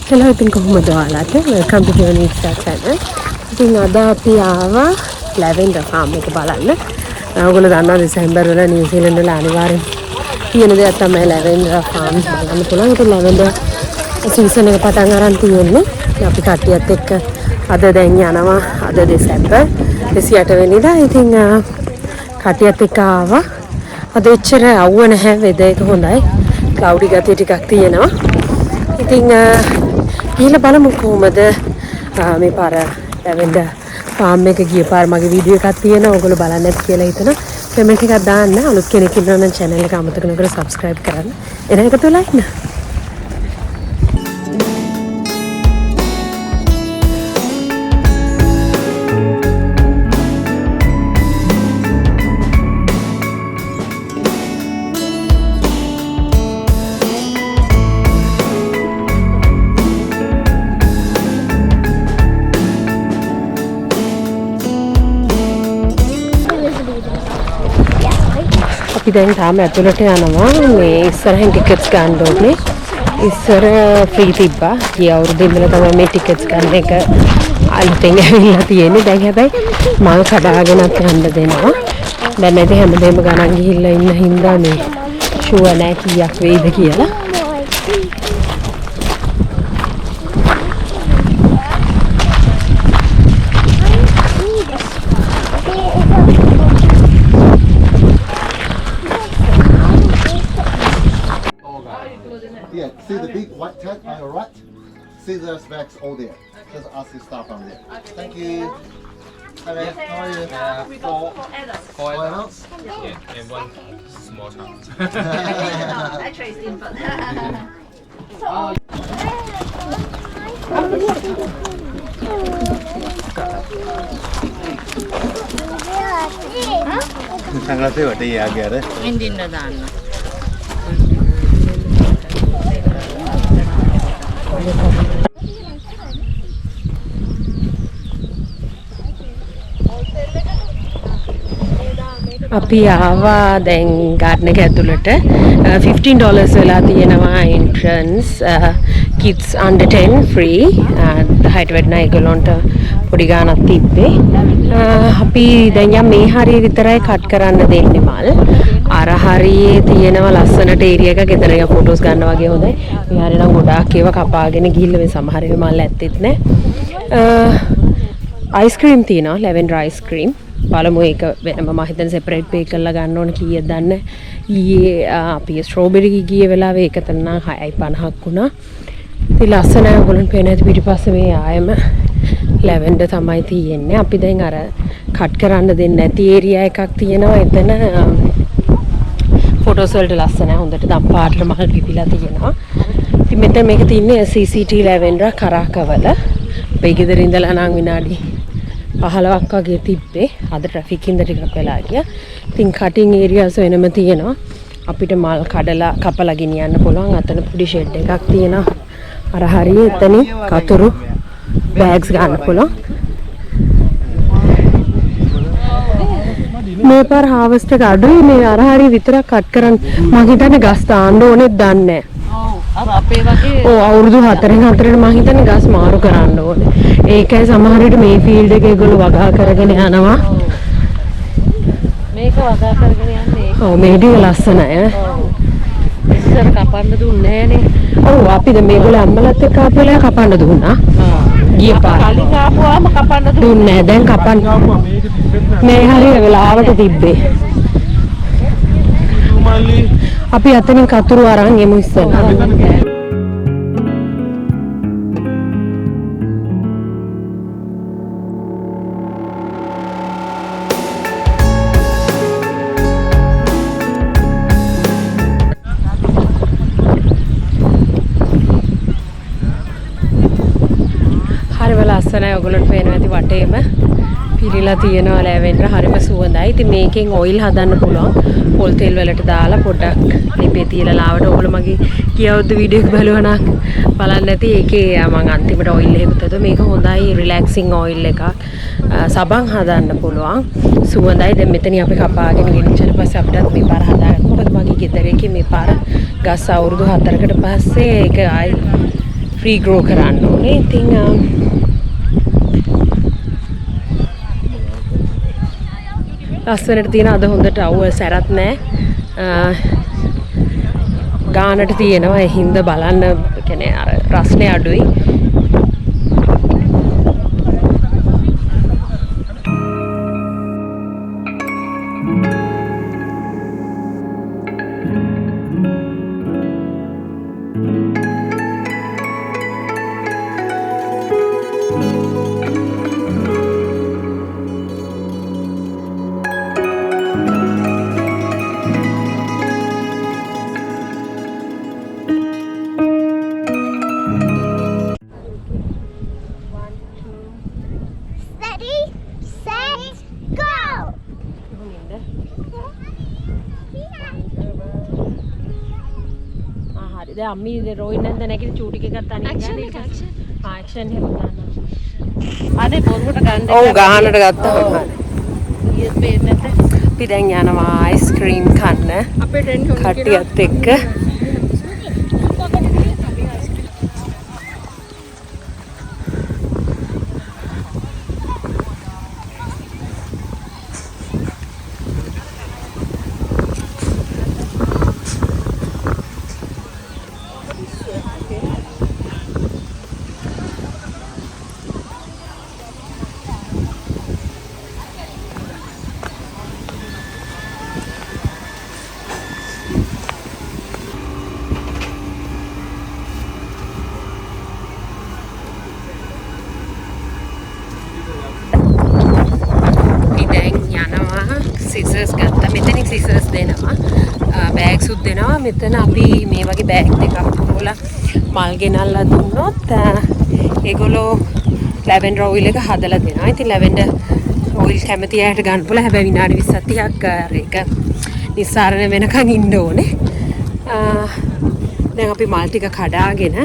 Hello, ඉතින් කොහොමද ඔයාලට? Welcome to your new channel. ඉතින් අද අපි ආවා lavender farm එක බලන්න. ඔයගොල්ලෝ දන්නවා දෙසැම්බර් වල නිව්සීලන්ත වල අනිවාර්යෙන් තියෙන දෙයක් තමයි lavender farm බලන්න පුළුවන්. ඉතින් lavender season එක පටන් අරන් තියෙන්නේ. අපි කට්ටියත් එක්ක අද දැන් යනවා. අද දෙසැම්බර් 28 වෙනිදා. ඉතින් කට්ටියත් එක්ක ආවා. අද එච්චර අවුව නැහැ. වෙදර් එක හොඳයි. cloudy ගතිය ටිකක් තියෙනවා. ඉතින් ගිහලා බලමු කොහොමද මේ පාර lavender farm එක ගිය පාර මගේ වීඩියෝ එකක් තියෙනවා. ඔයගොල්ලෝ බලන්න නැති කියලා හිතනවා. කමෙන්ට් එකක් දාන්න. අලුත් කෙනෙක් ඉන්නවා නම් channel එක අමතක නොකර subscribe කරන්න. එන එකතු වෙලා ඉන්න. අපි දැන් තාම ඇතුළට යනවා. මේ ඉස්සරහින් ටිකට්ස් ගන්න ඕනේ. ඉස්සර ෆ්‍රී තිබ්බා. ගිය අවුරුද්දේ ඉඳලා තමයි මේ ටිකට්ස් ගන්න එක අලුතෙන් ඇවිල්ලා තියෙන්නේ. දැන් හැබැයි මම කඩාගෙනත් යන්න දෙනවා. දැන් නැති හැමදේම ගණන් ගිහිල්ලා ඉන්න හින්දා මේ ෂුවර් නෑ කීයක් වෙයිද කියලා. Yeah, see the big white tag on your right? See those bags all there. Just ask your staff on there. Thank you. Hello, how are you? Four adults? Yeah, and one small child. Actually, it's infant. Tanggal tu ada ya agak ada. Hindi na dano. අපි ආවා දැන් garden එක ඇතුළට. $15 වෙලා තියෙනවා entrance. Kids under 10 free. height වැඩි නම් ඒගොල්ලන්ට පොඩි ගාණක් තිබ්බේ. අපි දැන් යම් මේ හරිය විතරයි කට් කරන්න දෙන්නේ මල්. අර හරියේ තියෙනවා ලස්සනට ඒරියා එකක ගෙදර ගියා ෆොටෝස් ගන්න වගේ හොඳයි. මේ හරිය නම් ගොඩාක් ඒවා කපාගෙන ගිහිල්ලා මේ සමහර ඒවා මල් ඇත්තෙත් නැහැ. අයිස්ක්‍රීම් තියෙනවා lavender ice cream. බලමු ඒක වෙනම මම හිතන්නේ සෙපරේට් පේ කරලා ගන්න ඕන කීයද දන්නේ. ඊයේ අපි ස්ට්‍රෝබෙරි ගිය වෙලාවේ ඒක තන 6.50ක් වුණා. ඉතින් ලස්සනයි ඔයගොල්ලන් පේන හැටි පිටිපස්සේ මේ ආයෙම ලැවෙන්ඩර් තමයි තියෙන්නේ. අපි දැන් අර කට් කරන්න දෙන්නේ නැති ඒරියා එකක් තියෙනවා. එතන ෆොටෝස් වලට ලස්සනයි. හොඳට දම් පාටට මල් පිපිලා තියෙනවා. ඉතින් මෙතන මේක තියෙන්නේ CCT ලැවෙන්ඩර් කරාකවල. අපේ ගෙදර ඉඳලා නම් විනාඩි 15ක් වගේ තිබ්බේ. අද ට්‍රැෆික් හින්දා ටිකක් වෙලා ගියා. ඉතින් කටින් ඒරියාස් වෙනම තියෙනවා. අපිට මල් කඩලා කපලා ගෙනියන්න පුළුවන්. අතන පොඩි ෂෙඩ් එකක් තියෙනවා. අර හරිය එතනින් කතුරු බෑග්ස් ගන්න පුළුවන්. මේ පාර හාවස්ට් එක අඩුයි. මේ අර හරිය විතරක් කට් කරන් මම හිතන්නේ ගස් දාන්න ඕනෙත් දන්නේ නැහැ. අර අපේ වගේ අවුරුදු 4න් 4ට මම හිතන්නේ ගස් මාරු කරන්න ඕනේ. ඒකයි සමහර විට මේ ෆීල්ඩ් එකේ ඒගොල්ලෝ වගා කරගෙන යනවා. මේක වගා කරගෙන යන්නේ. ඔව් මේ ටික ලස්සනයි ඈ. ඉස්සර කපන්න දුන්නේ නෑනේ. ඔව් අපි දැන් මේගොල්ලෝ අම්මලත් එක්ක ආපු වෙලාව කපන්න දුන්නා. ගිය පාර. කලින් ආපුවාම කපන්න දුන්නේ නැහැ. දැන් කපන්න. මේ හරිය වෙලාවට තිබ්බේ. අපි අතනින් කතුරු අරන් එමු ඉස්සෙල්ලා. හරිම ලස්සනයි. ඔයගොල්ලන්ට පේනවා ඇති වටේම පිරීලා තියෙනවා ලැවෙන්ඩර්. හරිම සුවඳයි. ඉතින් මේකෙන් ඔයිල් හදන්න පුළුවන්. පොල් තෙල් වලට දාලා පොඩ්ඩක් ලිපේ තියලා ලාවට ඔයගොල්ලෝ මගේ කියවද්ද වීඩියෝ එක බලුවා නම් බලන්න නැති. ඒකේ මම අන්තිමට ඔයිල් එකකුත් හදුවා. මේක හොඳයි රිලැක්සිං ඔයිල් එකක්. සබන් හදන්න පුළුවන්. සුවඳයි. දැන් මෙතනින් අපි කපාගෙන ගෙනිච්චට පස්සේ අපිටත් මේ පාර හදාගන්න. මොකද මගේ ගෙදර එකේ මේ පාර ගස් අවුරුදු 4කට පස්සේ ඒක ආයි free grow කරන්න ඕනේ. ඉතින් ලස්සනට තියෙන අද හොඳට අවුව සැරත් නැහැ. ගානට තියෙනවා ඒ හින්දා බලන්න කියන්නේ අර රස්නේ අඩුයි. Ready, set, go! හරි දැන් අම්මි රෝයින් නැන්ද නැගිට චූටි එකක් තනියෙන් ගන්න ඊට පස්සේ ආක්ෂන් එහෙම දාන්න. අනේ බොරුවට ගන්න ඔව් ගානට ගත්තාම හරි. ඊයේ පේන්නේ නැද්ද? අපි දැන් යනවා අයිස්ක්‍රීම් කන්න අපේ ට්‍රෙන්ඩ් කට්ටියත් එක්ක. සිසර්ස් ගත්තා. මෙතනින් සිසර්ස් දෙනවා. බෑග්ස් උත් දෙනවා. මෙතන අපි මේ වගේ බෑග් දෙකක් හොලා මල් ගෙනල්ලා දුන්නොත් ඒගොල්ලෝ ලැවෙන්ඩර් ඔයිල් එක හදලා දෙනවා. ඉතින් ලැවෙන්ඩර් ඔයිල් කැමති අයට ගන්න පුළුවන්. හැබැයි විනාඩි 20ක් 30ක් ඒක නිස්සාරණ වෙනකන් ඉන්න ඕනේ. දැන් අපි මල් ටික කඩාගෙන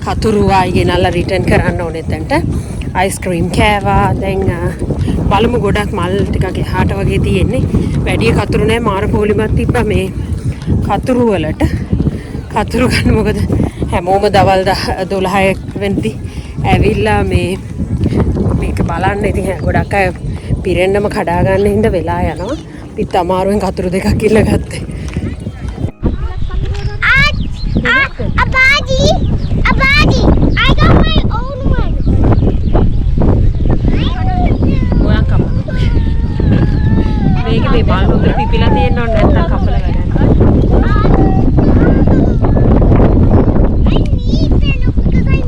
කතුරු ආයි ගෙනල්ලා රිටර්න් කරන්න ඕනේ එතනට. අයිස්ක්‍රීම් කෑවා. දැන් බලමු ගොඩක් මල් ටිකක් එහාට වගේ තියෙන්නේ. වැඩි කතුරු නෑ මාර පොලිමක් තිබ්බා මේ කතුරු වලට. කතුරු ගන්න මොකද හැමෝම දවල් 12 වෙනිදි ඇවිල්ලා මේක බලන්න. ඉතින් ගොඩක් අය පිරෙන්නම කඩා ගන්න හින්දා වෙලා යනවා. පිට අමාරුවෙන් කතුරු දෙකක් ඉල්ල ගත්තේ. A body! I got my own one! මේක මේ බාල් හොඳට පිපිලා තියෙන්න ඕනේ නැත්නම් කපලා වැඩක්.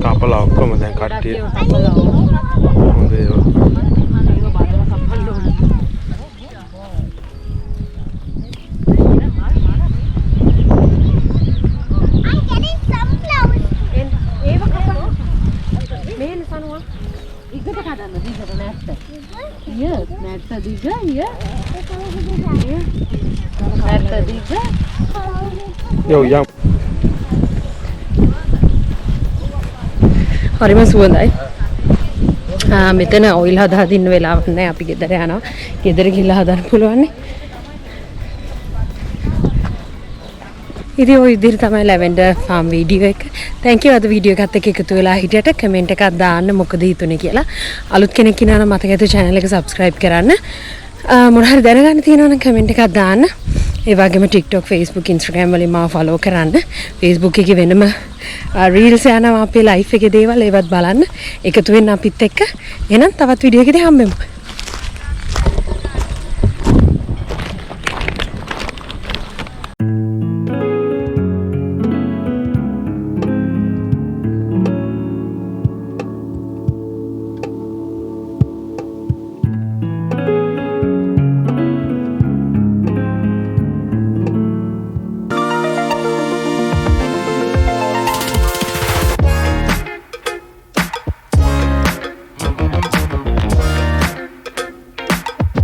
කපලා ඔක්කොම දැන් කට්ටිය කපලා හොඳ ඒවා. ඒක බාදලා කපන්න ඕනේ. I'm getting sunflowers! ඒව කපන්න. මේන සනුවා. ඉගට කඩන්න දිගට නැත්ත. නැත්ත දිග නැත්ත දිග යෝ යම්. හරිම සුවඳයි. මෙතන ඔයිල් හදාදින්න වෙලාවක් නැහැ. අපි ගෙදර යනවා. ගෙදර ගිහලා හදන්න පුළුවන් නේ. ඉතින් ඔය විදිහට තමයි ලැවෙන්ඩර් ෆාම් වීඩියෝ එක. thank you අද වීඩියෝ එකත් එක්ක එකතු වෙලා හිටියට කමෙන්ට් එකක් දාන්න මොකද හිතුනේ කියලා. අලුත් කෙනෙක් ඉන්නා නම් මතක ඇතුව channel එක subscribe කරන්න. මොන හරි දැනගන්න තියෙනවා නම් කමෙන්ට් එකක් දාන්න. ඒ වගේම TikTok, Facebook, Instagram වලින් මාව follow කරන්න. Facebook එකේ වෙනම reels යනවා අපේ life එකේ දේවල් ඒවත් බලන්න. එකතු වෙන්න අපිත් එක්ක. එහෙනම් තවත් වීඩියෝ එකකින් හම්බෙමු.